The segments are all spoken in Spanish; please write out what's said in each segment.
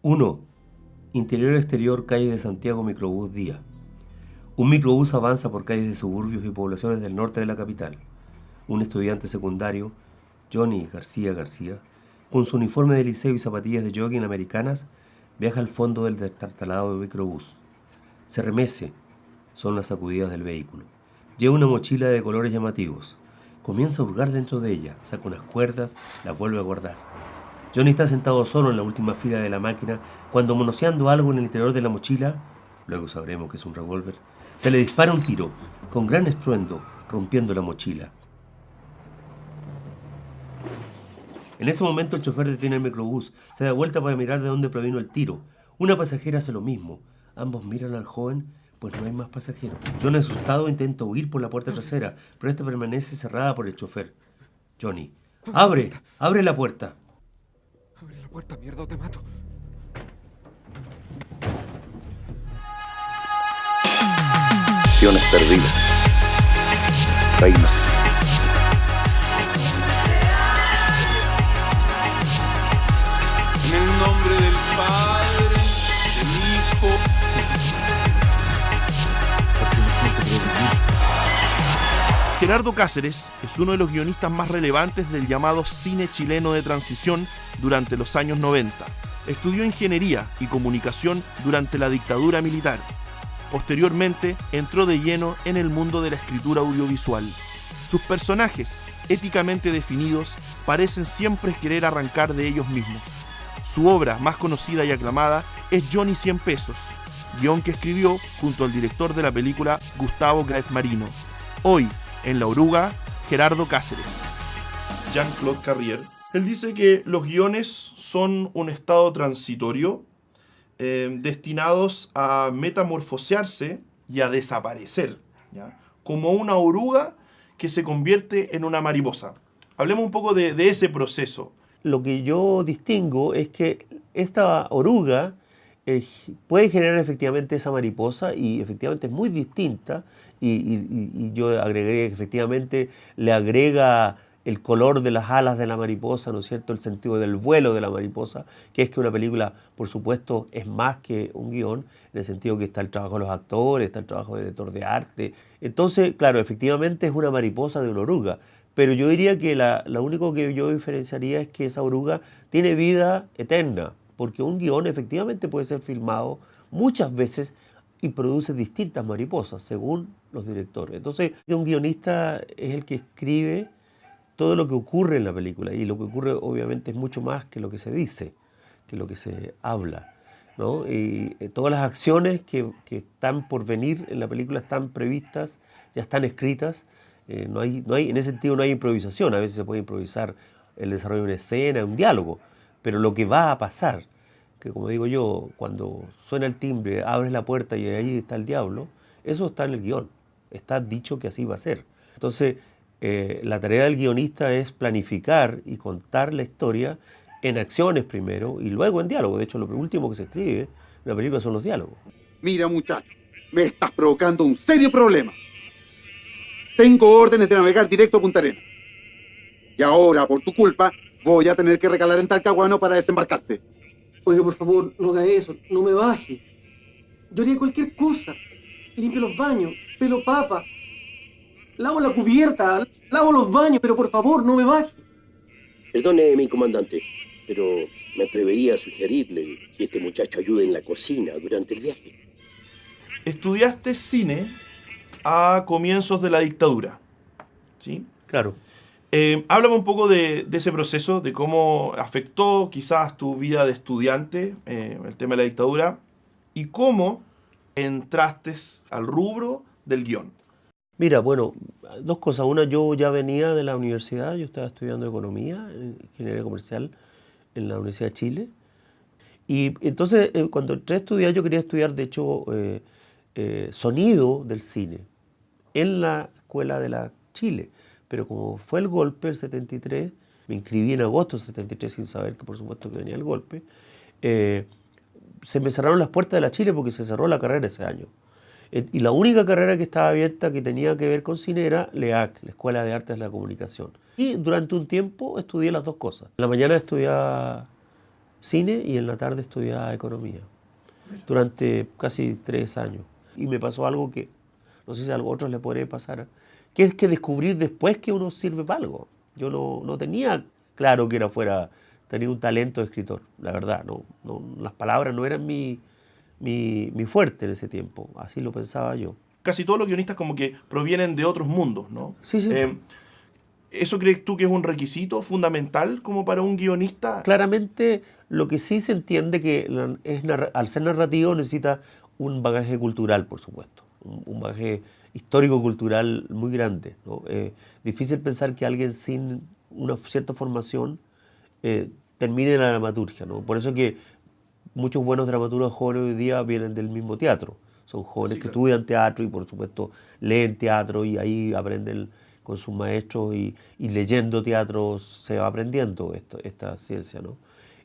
1. Interior-exterior, calles de Santiago, microbús día. Un microbús avanza por calles de suburbios y poblaciones del norte de la capital. Un estudiante secundario, Johnny García García, con su uniforme de liceo y zapatillas de jogging americanas, viaja al fondo del destartalado microbús. Se remece, son las sacudidas del vehículo. Lleva una mochila de colores llamativos. Comienza a hurgar dentro de ella, saca unas cuerdas, las vuelve a guardar. Johnny está sentado solo en la última fila de la máquina cuando, manoseando algo en el interior de la mochila, luego sabremos que es un revólver, se le dispara un tiro, con gran estruendo, rompiendo la mochila. En ese momento el chofer detiene el microbús, se da vuelta para mirar de dónde provino el tiro. Una pasajera hace lo mismo. Ambos miran al joven, pues no hay más pasajeros. Johnny, asustado, intenta huir por la puerta trasera, pero esta permanece cerrada por el chofer. Johnny, ¡abre! ¡Abre la puerta! Abre la puerta, mierda, o te mato. Acciones perdidas. Reinas. En el nombre del Padre, del Hijo. Gerardo Cáceres es uno de los guionistas más relevantes del llamado cine chileno de transición durante los años 90. Estudió ingeniería y comunicación durante la dictadura militar. Posteriormente entró de lleno en el mundo de la escritura audiovisual. Sus personajes, éticamente definidos, parecen siempre querer arrancar de ellos mismos. Su obra más conocida y aclamada es Johnny 100 pesos, guión que escribió junto al director de la película Gustavo Graef Marino. Hoy, en La Oruga, Gerardo Cáceres. Jean-Claude Carrier. Él dice que los guiones son un estado transitorio destinados a metamorfosearse y a desaparecer, ¿ya? Como una oruga que se convierte en una mariposa. Hablemos un poco de ese proceso. Lo que yo distingo es que esta oruga puede generar efectivamente esa mariposa y efectivamente es muy distinta y yo agregaría que efectivamente le agrega el color de las alas de la mariposa, ¿no es cierto?, el sentido del vuelo de la mariposa, que es que una película, por supuesto, es más que un guión, en el sentido que está el trabajo de los actores, está el trabajo del director de arte. Entonces, claro, efectivamente es una mariposa de una oruga, pero yo diría que lo único que yo diferenciaría es que esa oruga tiene vida eterna, porque un guión efectivamente puede ser filmado muchas veces y produce distintas mariposas, según los directores. Entonces, un guionista es el que escribe todo lo que ocurre en la película, y lo que ocurre obviamente es mucho más que lo que se dice, que lo que se habla, ¿no? Y todas las acciones que están por venir en la película están previstas, ya están escritas. No hay, en ese sentido no hay improvisación. A veces se puede improvisar el desarrollo de una escena, un diálogo, pero lo que va a pasar, que como digo yo, cuando suena el timbre, abres la puerta y ahí está el diablo, eso está en el guión, está dicho que así va a ser. Entonces, la tarea del guionista es planificar y contar la historia en acciones primero y luego en diálogo. De hecho, lo último que se escribe en una película son los diálogos. Mira, muchacho, me estás provocando un serio problema. Tengo órdenes de navegar directo a Punta Arenas. Y ahora, por tu culpa, voy a tener que recalar en Talcahuano para desembarcarte. Oiga, por favor, no haga eso, no me baje. Yo haría cualquier cosa. Limpio los baños, pelo papa, lavo la cubierta, lavo los baños, pero por favor, no me baje. Perdone, mi comandante, pero me atrevería a sugerirle que este muchacho ayude en la cocina durante el viaje. Estudiaste cine a comienzos de la dictadura, ¿sí? Claro. Háblame un poco de ese proceso, de cómo afectó quizás tu vida de estudiante, el tema de la dictadura, y cómo entraste al rubro del guión. Mira, bueno, dos cosas. Una, yo ya venía de la universidad, yo estaba estudiando economía, ingeniería comercial en la Universidad de Chile. Y entonces, cuando entré a estudiar, yo quería estudiar, de hecho, sonido del cine en la Escuela de la Chile. Pero como fue el golpe, el 73, me inscribí en agosto del 73 sin saber que por supuesto que venía el golpe, se me cerraron las puertas de la Chile porque se cerró la carrera ese año. Y la única carrera que estaba abierta que tenía que ver con cine era LEAC, la Escuela de Artes de la Comunicación. Y durante un tiempo estudié las dos cosas. En la mañana estudiaba cine y en la tarde estudiaba economía, durante casi 3 años. Y me pasó algo que no sé si a otros les podría pasar, que es que descubrir después que uno sirve para algo. Yo no tenía claro que tenía un talento de escritor, la verdad. Las palabras no eran mi fuerte en ese tiempo, así lo pensaba yo. Casi todos los guionistas como que provienen de otros mundos, ¿no? Sí, sí. ¿Eso crees tú que es un requisito fundamental como para un guionista? Claramente, lo que sí se entiende que al ser narrativo necesita un bagaje cultural, por supuesto, un bagaje histórico-cultural muy grande, ¿no? Difícil pensar que alguien sin una cierta formación termine la dramaturgia, ¿no? Por eso que muchos buenos dramaturgos jóvenes hoy día vienen del mismo teatro. Son jóvenes que estudian teatro y por supuesto leen teatro y ahí aprenden con sus maestros y leyendo teatro se va aprendiendo esta ciencia, ¿no?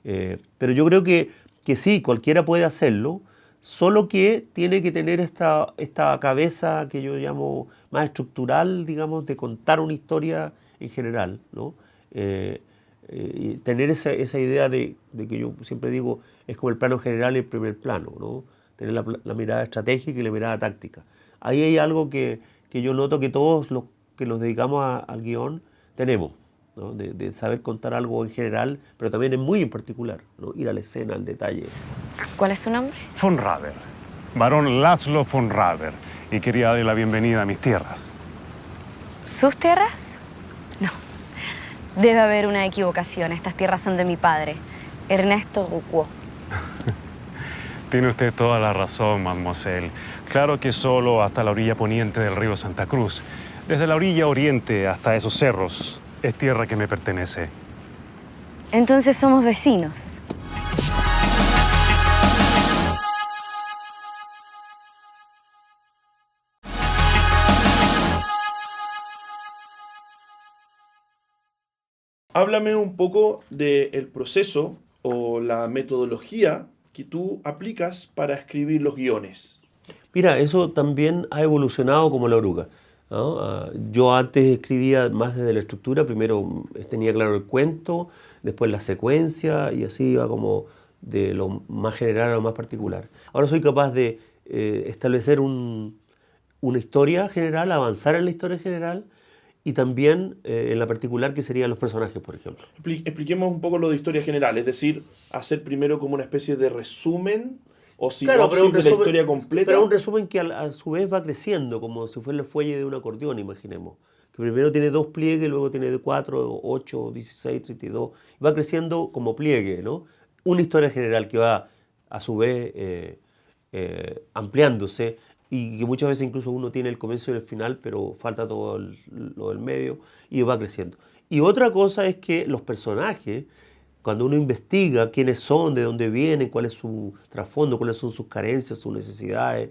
Pero yo creo que sí, cualquiera puede hacerlo, solo que tiene que tener esta cabeza que yo llamo más estructural, digamos, de contar una historia en general, ¿no? Y tener esa idea de que yo siempre digo, es como el plano general y el primer plano, ¿no? Tener la mirada estratégica y la mirada táctica. Ahí hay algo que yo noto que todos los que nos dedicamos al guión tenemos, ¿no? De saber contar algo en general, pero también es muy en particular, ¿no? Ir a la escena, al detalle. ¿Cuál es su nombre? Von Raber, barón Laszlo von Raber, y quería darle la bienvenida a mis tierras. ¿Sus tierras? No, debe haber una equivocación. Estas tierras son de mi padre, Ernesto Rucquo. Tiene usted toda la razón, mademoiselle. Claro que solo hasta la orilla poniente del río Santa Cruz. Desde la orilla oriente hasta esos cerros, es tierra que me pertenece. Entonces somos vecinos. Háblame un poco del proceso o la metodología que tú aplicas para escribir los guiones. Mira, eso también ha evolucionado como la oruga, ¿no? Yo antes escribía más desde la estructura, primero tenía claro el cuento, después la secuencia y así iba como de lo más general a lo más particular. Ahora soy capaz de establecer una historia general, avanzar en la historia general y también en la particular que serían los personajes, por ejemplo. Expliquemos un poco lo de historia general, es decir, hacer primero como una especie de resumen o claro, sinopsis de la historia completa. Pero un resumen que a su vez va creciendo, como si fuera el fuelle de un acordeón, imaginemos. Que primero tiene 2 pliegues, luego tiene 4, 8, 16, 32. Va creciendo como pliegue, ¿no? Una historia general que va a su vez ampliándose y que muchas veces incluso uno tiene el comienzo y el final, pero falta todo lo del medio y va creciendo. Y otra cosa es que los personajes, cuando uno investiga quiénes son, de dónde vienen, cuál es su trasfondo, cuáles son sus carencias, sus necesidades,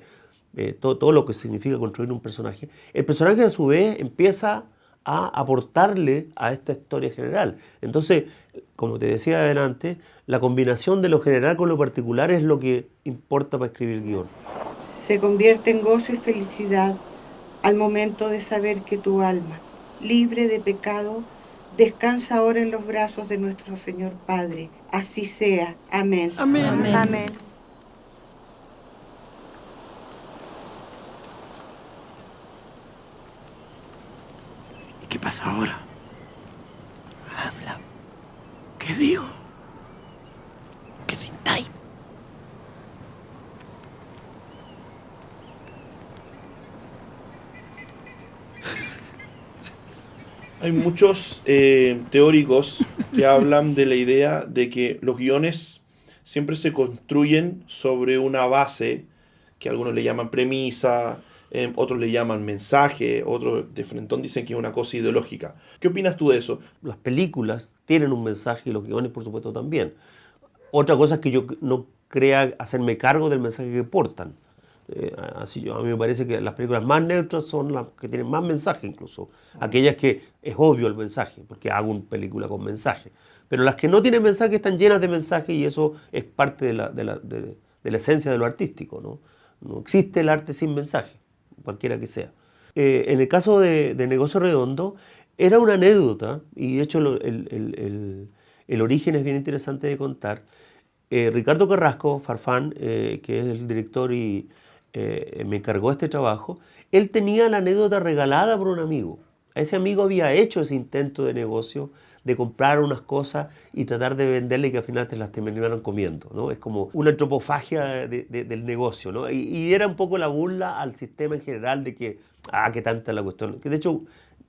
todo lo que significa construir un personaje, el personaje a su vez empieza a aportarle a esta historia general. Entonces, como te decía adelante, la combinación de lo general con lo particular es lo que importa para escribir guión. Se convierte en gozo y felicidad al momento de saber que tu alma, libre de pecado, descansa ahora en los brazos de nuestro Señor Padre. Así sea. Amén. Amén. Amén. Amén. ¿Y qué pasa ahora? Habla. ¿Qué digo? ¿Qué sintáis? Hay muchos teóricos que hablan de la idea de que los guiones siempre se construyen sobre una base que algunos le llaman premisa, otros le llaman mensaje, otros de frentón dicen que es una cosa ideológica. ¿Qué opinas tú de eso? Las películas tienen un mensaje y los guiones, por supuesto, también. Otra cosa es que yo no crea hacerme cargo del mensaje que portan. A mí me parece que las películas más neutras son las que tienen más mensaje incluso. Aquellas que es obvio el mensaje, porque hago una película con mensaje. Pero las que no tienen mensaje están llenas de mensaje y eso es parte de la esencia de lo artístico, ¿no? No existe el arte sin mensaje, cualquiera que sea. En el caso de Negocio Redondo, era una anécdota, y de hecho el origen es bien interesante de contar. Ricardo Carrasco, Farfán, que es el director y me encargó este trabajo, él tenía la anécdota regalada por un amigo. Ese amigo había hecho ese intento de negocio de comprar unas cosas y tratar de venderle y que al final te las terminaron comiendo, ¿no? Es como una antropofagia del negocio, ¿no? Y era un poco la burla al sistema en general de que, qué tanta la cuestión. Que de hecho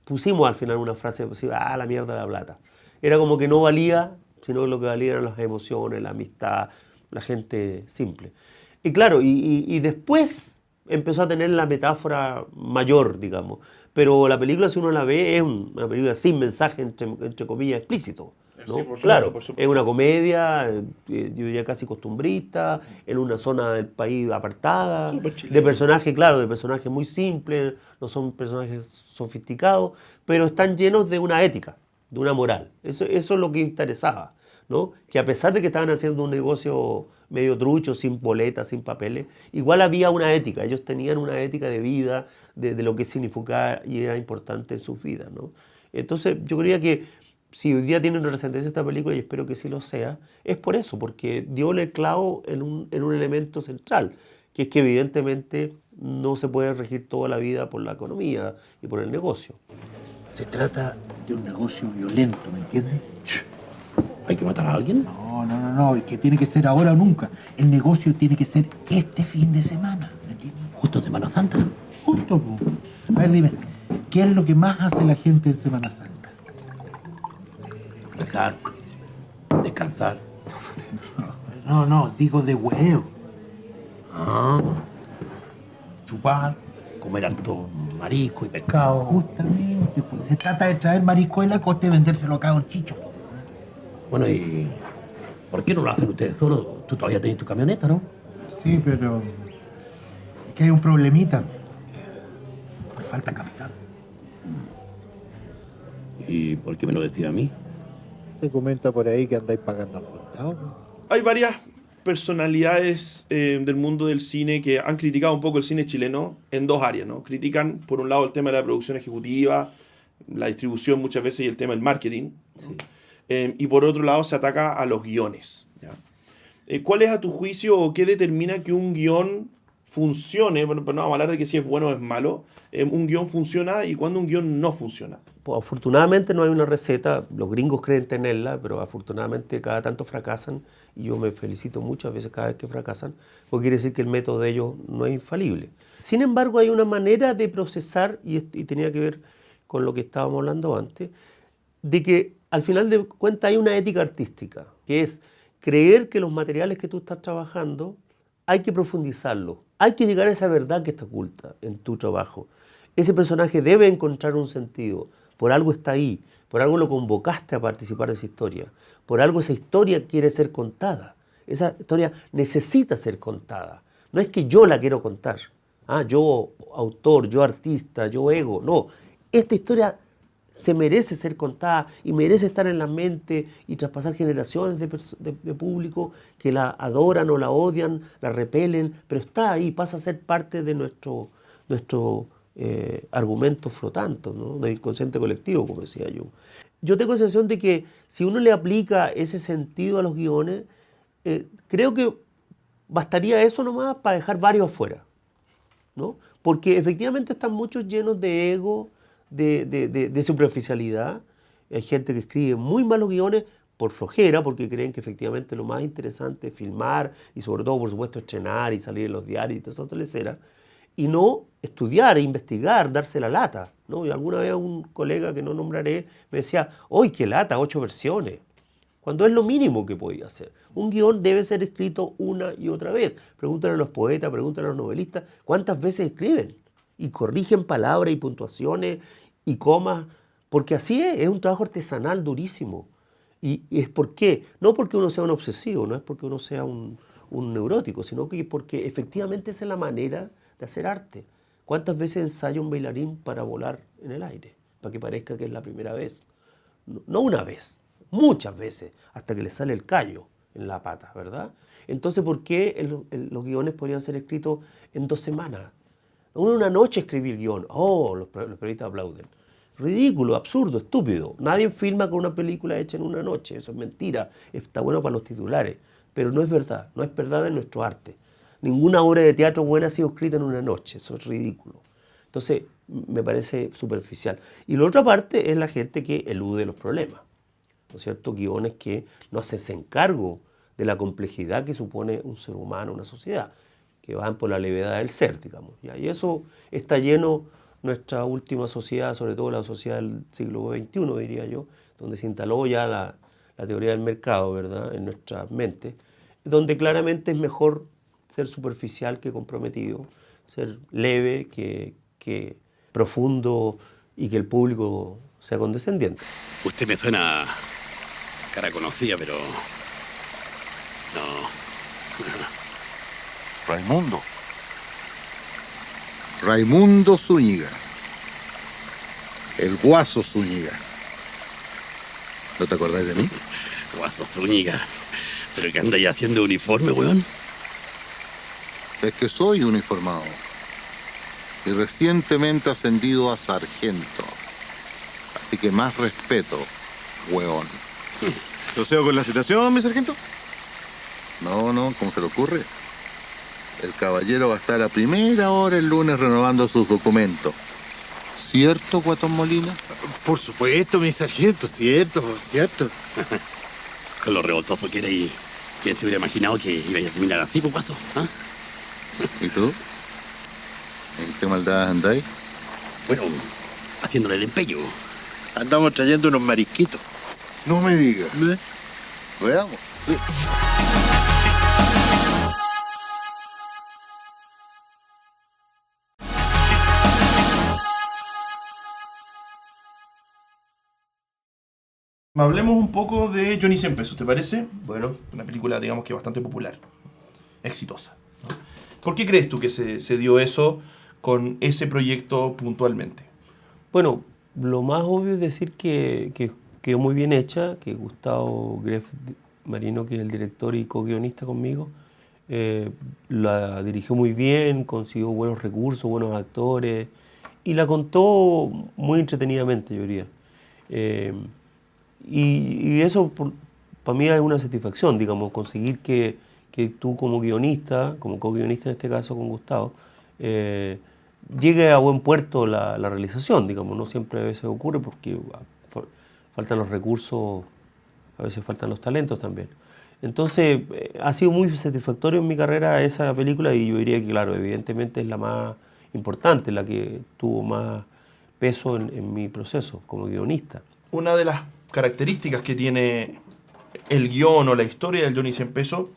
pusimos al final una frase así, la mierda de la plata. Era como que no valía, sino lo que valían eran las emociones, la amistad, la gente simple. Y claro, y después empezó a tener la metáfora mayor, digamos. Pero la película, si uno la ve, es una película sin mensaje, entre comillas, explícito, ¿no? Sí, por supuesto, claro, por supuesto. es una comedia, yo diría casi costumbrista, en una zona del país apartada, de personajes, claro, de personajes muy simples, no son personajes sofisticados, pero están llenos de una ética, de una moral. Eso es lo que interesaba, ¿no? Que a pesar de que estaban haciendo un negocio medio trucho, sin boletas, sin papeles, igual había una ética. Ellos tenían una ética de vida, de lo que significaba y era importante en sus vidas, ¿no? Entonces, yo creía que si hoy día tiene una trascendencia esta película, y espero que sí lo sea, es por eso, porque dio el clavo en un elemento central, que es que evidentemente no se puede regir toda la vida por la economía y por el negocio. Se trata de un negocio violento, ¿me entiendes? ¿Hay que matar a alguien? No, es que tiene que ser ahora o nunca. El negocio tiene que ser este fin de semana, ¿me entiendes? ¿Justo Semana Santa? Justo, po. A ver, dime, ¿qué es lo que más hace la gente en Semana Santa? Rezar, descansar. No, digo de huevo. Chupar, comer harto marisco y pescado. Justamente, pues se trata de traer marisco de la costa y vendérselo acá a un chicho. Bueno, ¿y por qué no lo hacen ustedes solos? Tú todavía tenés tu camioneta, ¿no? Sí, pero es que hay un problemita. Me falta capital. ¿Y por qué me lo decía a mí? Se comenta por ahí que andáis pagando al contado. Hay varias personalidades del mundo del cine que han criticado un poco el cine chileno en dos áreas, ¿no? Critican, por un lado, el tema de la producción ejecutiva, la distribución muchas veces y el tema del marketing, ¿no? Sí. Y por otro lado se ataca a los guiones, ¿ya? ¿Cuál es a tu juicio o qué determina que un guión funcione? Bueno, no vamos a hablar de que si es bueno o es malo. Un guión funciona y cuando un guión no funciona. Pues afortunadamente no hay una receta, los gringos creen tenerla, pero afortunadamente cada tanto fracasan y yo me felicito muchas veces cada vez que fracasan, porque quiere decir que el método de ellos no es infalible. Sin embargo, hay una manera de procesar, y tenía que ver con lo que estábamos hablando antes, de que al final de cuentas hay una ética artística, que es creer que los materiales que tú estás trabajando hay que profundizarlos, hay que llegar a esa verdad que está oculta en tu trabajo. Ese personaje debe encontrar un sentido, por algo está ahí, por algo lo convocaste a participar de esa historia, por algo esa historia quiere ser contada, esa historia necesita ser contada. No es que yo la quiero contar, yo autor, yo artista, yo ego, no. Esta historia se merece ser contada y merece estar en la mente y traspasar generaciones de público que la adoran o la odian, la repelen, pero está ahí, pasa a ser parte de nuestro argumento flotante, ¿no? Del inconsciente colectivo, como decía yo. Yo tengo la sensación de que si uno le aplica ese sentido a los guiones, creo que bastaría eso nomás para dejar varios afuera, ¿no? Porque efectivamente están muchos llenos de ego, de superficialidad. Hay gente que escribe muy malos guiones por flojera, porque creen que efectivamente lo más interesante es filmar y sobre todo, por supuesto, estrenar y salir en los diarios y toda esa tolecera, y no estudiar, investigar, darse la lata, ¿no? Y alguna vez un colega que no nombraré me decía, ¡ay, qué lata, 8 versiones! Cuando es lo mínimo que podía hacer. Un guión debe ser escrito una y otra vez. Pregúntale a los poetas, pregúntale a los novelistas, ¿cuántas veces escriben? Y corrigen palabras y puntuaciones y comas, porque así es un trabajo artesanal durísimo. Y es por qué, no porque uno sea un obsesivo, no es porque uno sea un neurótico, sino que porque efectivamente esa es la manera de hacer arte. ¿Cuántas veces ensaya un bailarín para volar en el aire? Para que parezca que es la primera vez. No una vez, muchas veces, hasta que le sale el callo en la pata, ¿verdad? Entonces, ¿por qué los guiones podrían ser escritos en 2 semanas? Una noche escribí el guión. Los periodistas aplauden. Ridículo, absurdo, estúpido. Nadie filma con una película hecha en una noche. Eso es mentira. Está bueno para los titulares. pero no es verdad en nuestro arte. Ninguna obra de teatro buena ha sido escrita en una noche, eso es ridículo. Entonces, me parece superficial. Y la otra parte es la gente que elude los problemas, ¿no es cierto? Guiones que no hacen cargo de la complejidad que supone un ser humano, una sociedad, que van por la levedad del ser, digamos. ¿Ya? Y eso está lleno nuestra última sociedad, sobre todo la sociedad del siglo XXI, diría yo, donde se instaló ya la teoría del mercado, ¿verdad?, en nuestras mentes, donde claramente es mejor ser superficial que comprometido, ser leve que profundo y que el público sea condescendiente. Usted me suena cara conocida, pero no. Raimundo Zúñiga. El Guaso Zúñiga. ¿No te acordáis de mí? Guaso Zúñiga. ¿Pero qué andáis haciendo uniforme, weón? Es que soy uniformado. Y recientemente ascendido a sargento. Así que más respeto, weón. ¿Proceo con la citación, mi sargento? No, ¿cómo se le ocurre? El caballero va a estar a primera hora el lunes renovando sus documentos. ¿Cierto, Guatón Molina? Por supuesto, mi sargento, cierto. Con lo revoltoso que era y quién se hubiera imaginado que iba a terminar así, pues, Guaso. ¿Ah? ¿Y tú? ¿En qué maldad andáis? Bueno, haciéndole el empeño. Andamos trayendo unos marisquitos. No me digas. Veamos. Hablemos un poco de Johnny 100 pesos, ¿te parece? Bueno. Una película, digamos que bastante popular, exitosa, ¿no? ¿Por qué crees tú que se dio eso con ese proyecto puntualmente? Bueno, lo más obvio es decir que quedó muy bien hecha, que Gustavo Greff Marino, que es el director y co-guionista conmigo, la dirigió muy bien, consiguió buenos recursos, buenos actores, y la contó muy entretenidamente, yo diría. Y eso para mí es una satisfacción, digamos, conseguir que tú como guionista, como co-guionista en este caso con Gustavo, llegue a buen puerto la realización, digamos. No siempre a veces ocurre porque faltan los recursos, a veces faltan los talentos también. Entonces ha sido muy satisfactorio en mi carrera esa película y yo diría que, claro, evidentemente es la más importante, la que tuvo más peso en mi proceso como guionista. Una de las características que tiene el guión o la historia del Johnny 100 pesos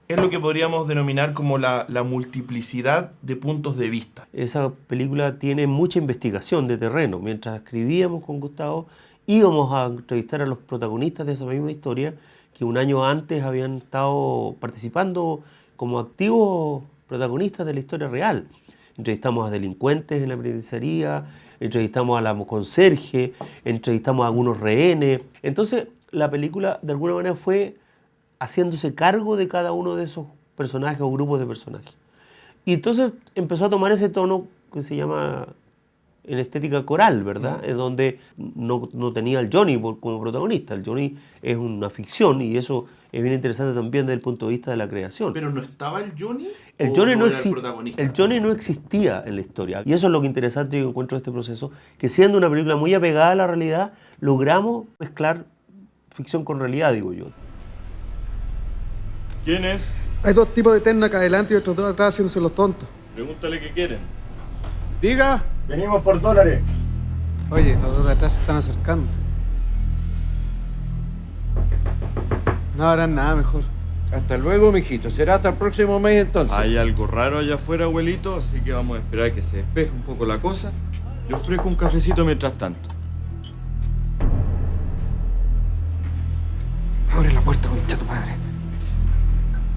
es lo que podríamos denominar como la multiplicidad de puntos de vista. Esa película tiene mucha investigación de terreno. Mientras escribíamos con Gustavo, íbamos a entrevistar a los protagonistas de esa misma historia que un año antes habían estado participando como activos protagonistas de la historia real. Entrevistamos a delincuentes en la penitenciaría, entrevistamos a la conserje, entrevistamos a algunos rehenes. Entonces, la película de alguna manera fue haciéndose cargo de cada uno de esos personajes o grupos de personajes. Y entonces empezó a tomar ese tono que se llama en estética coral, ¿verdad? Es donde no tenía al Johnny como protagonista. El Johnny es una ficción y eso es bien interesante también desde el punto de vista de la creación. ¿Pero no estaba el Johnny? El Johnny no existía en la historia. Y eso es lo que interesante que encuentro de este proceso, que siendo una película muy apegada a la realidad, logramos mezclar ficción con realidad, digo yo. ¿Quién es? Hay dos tipos de terno acá adelante y otros dos atrás haciéndose los tontos. Pregúntale qué quieren. Diga. Venimos por $. Oye, los dos de atrás se están acercando. No harán nada mejor. Hasta luego, mijito. Será hasta el próximo mes entonces. Hay algo raro allá afuera, abuelito, así que vamos a esperar que se despeje un poco la cosa. Le ofrezco un cafecito mientras tanto. Abre la puerta, concha tu madre.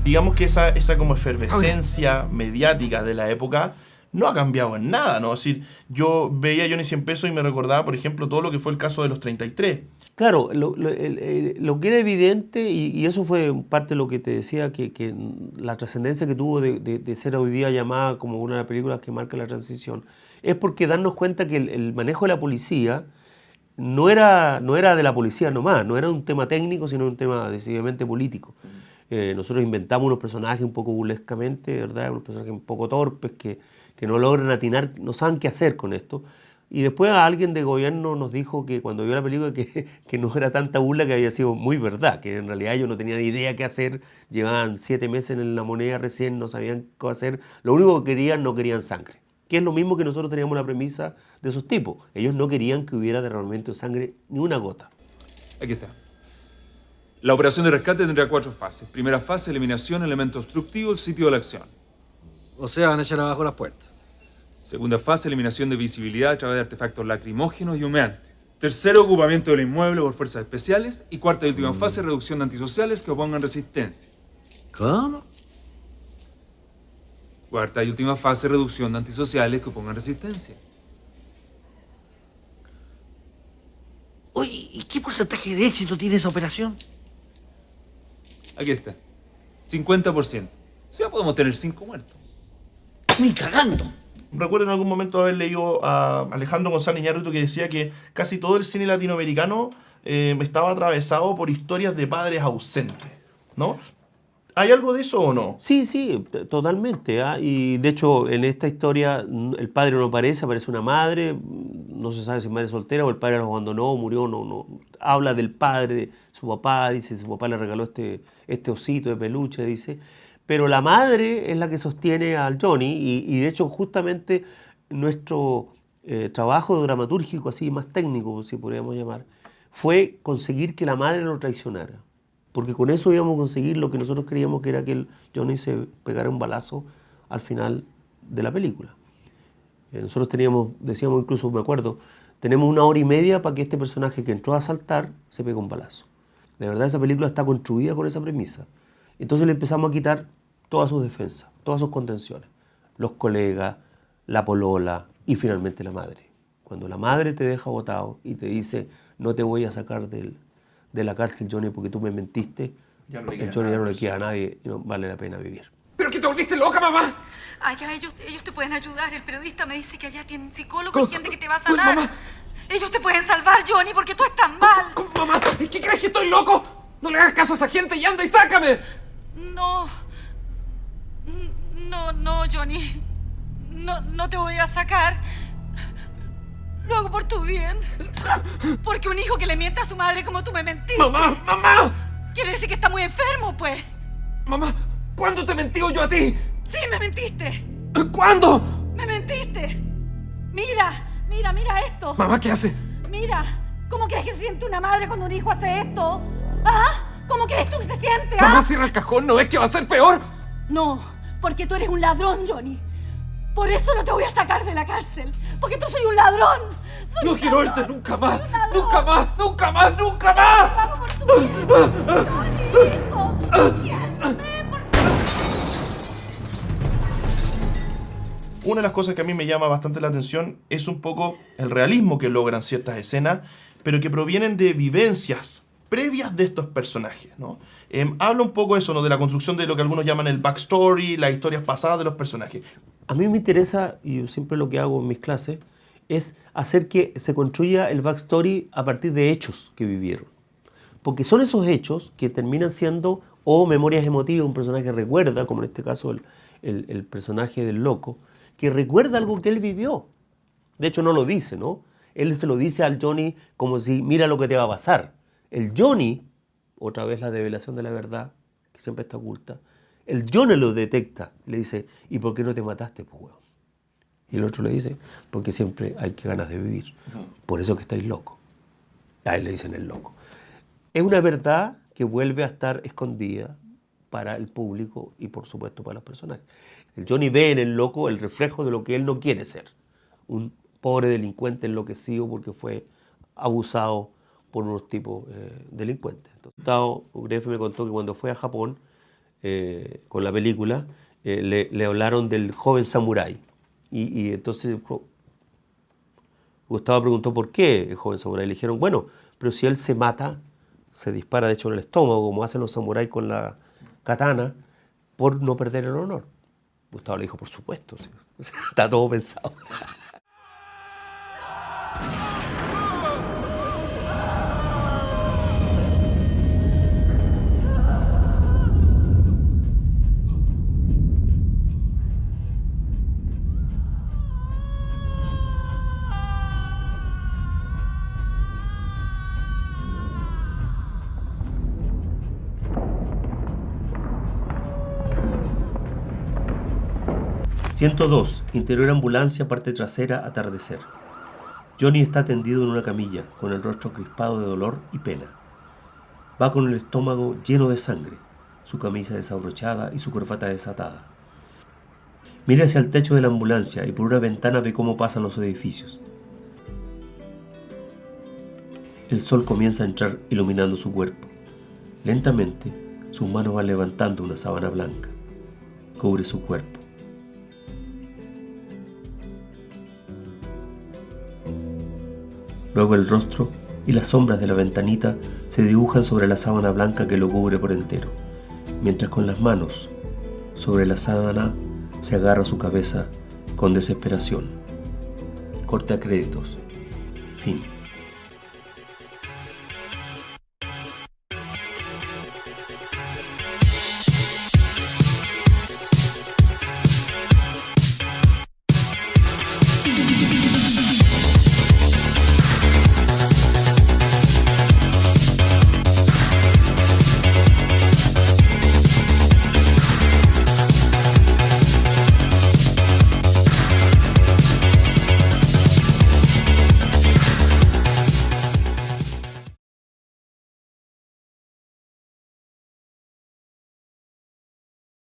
Digamos que esa como efervescencia mediática de la época no ha cambiado en nada, ¿no? Es decir, yo veía a Johnny 100 pesos y me recordaba, por ejemplo, todo lo que fue el caso de los 33. Claro, lo que era evidente, y eso fue parte de lo que te decía, que la trascendencia que tuvo de ser hoy día llamada como una de las películas que marca la transición, es porque darnos cuenta que el manejo de la policía no era de la policía nomás, no era un tema técnico, sino un tema decididamente político. Nosotros inventamos unos personajes un poco burlescamente, ¿verdad? Unos personajes un poco torpes que no logran atinar, no saben qué hacer con esto. Y después alguien de gobierno nos dijo que cuando vio la película que no era tanta burla, que había sido muy verdad, que en realidad ellos no tenían idea qué hacer, llevaban 7 meses en la moneda recién, no sabían qué hacer, lo único que querían, no querían sangre. Que es lo mismo que nosotros teníamos la premisa de esos tipos. Ellos no querían que hubiera derramamiento de sangre ni una gota. Aquí está. La operación de rescate tendrá 4 fases. Primera fase, eliminación, elemento obstructivo, el sitio de la acción. O sea, van a echar abajo las puertas. Segunda fase, eliminación de visibilidad a través de artefactos lacrimógenos y humeantes. Tercero, ocupamiento del inmueble por fuerzas especiales. Y cuarta y última fase, reducción de antisociales que opongan resistencia. ¿Cómo? Cuarta y última fase, reducción de antisociales que opongan resistencia. Oye, ¿y qué porcentaje de éxito tiene esa operación? Aquí está. 50%. O sea, podemos tener 5 muertos. ¡Ni cagando! Recuerdo en algún momento haber leído a Alejandro González Iñárritu que decía que casi todo el cine latinoamericano estaba atravesado por historias de padres ausentes, ¿no? ¿Hay algo de eso o no? Sí, totalmente. Y de hecho, en esta historia, el padre no aparece una madre, no se sabe si es madre soltera o el padre los abandonó, murió, no. Habla del padre, de su papá, dice, su papá le regaló este osito de peluche, dice. Pero la madre es la que sostiene al Johnny y de hecho justamente nuestro trabajo dramatúrgico, así más técnico, si podríamos llamar, fue conseguir que la madre lo traicionara. Porque con eso íbamos a conseguir lo que nosotros creíamos que era que el Johnny se pegara un balazo al final de la película. Nosotros decíamos incluso, me acuerdo, tenemos 1 hora y media para que este personaje que entró a asaltar se pegue un balazo. De verdad esa película está construida con esa premisa. Entonces le empezamos a quitar todas sus defensas, todas sus contenciones. Los colegas, la polola y finalmente la madre. Cuando la madre te deja botado y te dice, no te voy a sacar de la cárcel, Johnny, porque tú me mentiste, el Johnny ya no le queda a nadie y no vale la pena vivir. ¿Pero que te volviste loca, mamá? Allá ellos te pueden ayudar. El periodista me dice que allá tienen psicólogos y gente que te va a sanar. Mamá. Ellos te pueden salvar, Johnny, porque tú estás mal. Mamá, ¿qué crees que estoy loco? No le hagas caso a esa gente y anda y sácame. No, Johnny. No te voy a sacar. Lo hago por tu bien. Porque un hijo que le miente a su madre como tú me mentiste. ¡Mamá! Quiere decir que está muy enfermo, pues. Mamá, ¿cuándo te mentí yo a ti? Sí, me mentiste. ¿Cuándo? Me mentiste. Mira esto. Mamá, ¿qué hace? Mira, ¿cómo crees que se siente una madre cuando un hijo hace esto? ¿Ah? ¿Cómo crees tú que se siente? Mamá, cierra el cajón, ¿no ves que va a ser peor? No, porque tú eres un ladrón, Johnny. Por eso no te voy a sacar de la cárcel. Porque tú soy un ladrón. No quiero verte nunca más. Nunca más, nunca más, nunca más. Vamos por tu bien. Johnny, hijo. Entiéndeme, por favor. Una de las cosas que a mí me llama bastante la atención es un poco el realismo que logran ciertas escenas, pero que provienen de vivencias previas de estos personajes, ¿no? Habla un poco eso, ¿no? De la construcción de lo que algunos llaman el backstory, las historias pasadas de los personajes. A mí me interesa, y yo siempre lo que hago en mis clases, es hacer que se construya el backstory a partir de hechos que vivieron. Porque son esos hechos que terminan siendo o memorias emotivas, un personaje recuerda, como en este caso el personaje del loco, que recuerda algo que él vivió. De hecho no lo dice, ¿no? Él se lo dice al Johnny como si, mira lo que te va a pasar. El Johnny, otra vez la develación de la verdad, que siempre está oculta, el Johnny lo detecta, le dice, ¿y por qué no te mataste, pues, weón? Y el otro le dice, porque siempre hay que ganas de vivir. Por eso que estáis locos. A él le dicen el loco. Es una verdad que vuelve a estar escondida para el público y, por supuesto, para los personajes. El Johnny ve en el loco el reflejo de lo que él no quiere ser. Un pobre delincuente enloquecido porque fue abusado por unos tipos delincuentes. Entonces, Greff me contó que cuando fue a Japón con la película, le hablaron del joven samurái. Y entonces Gustavo preguntó por qué el joven samurái. Le dijeron, bueno, pero si él se mata, se dispara de hecho en el estómago, como hacen los samuráis con la katana, por no perder el honor. Gustavo le dijo, por supuesto, ¿sí? O sea, está todo pensado. 102. Interior ambulancia, parte trasera, atardecer. Johnny está tendido en una camilla, con el rostro crispado de dolor y pena. Va con el estómago lleno de sangre, su camisa desabrochada y su corbata desatada. Mira hacia el techo de la ambulancia y por una ventana ve cómo pasan los edificios. El sol comienza a entrar iluminando su cuerpo. Lentamente, sus manos van levantando una sábana blanca. Cubre su cuerpo. Luego el rostro y las sombras de la ventanita se dibujan sobre la sábana blanca que lo cubre por entero, mientras con las manos sobre la sábana se agarra su cabeza con desesperación. Corte a créditos. Fin.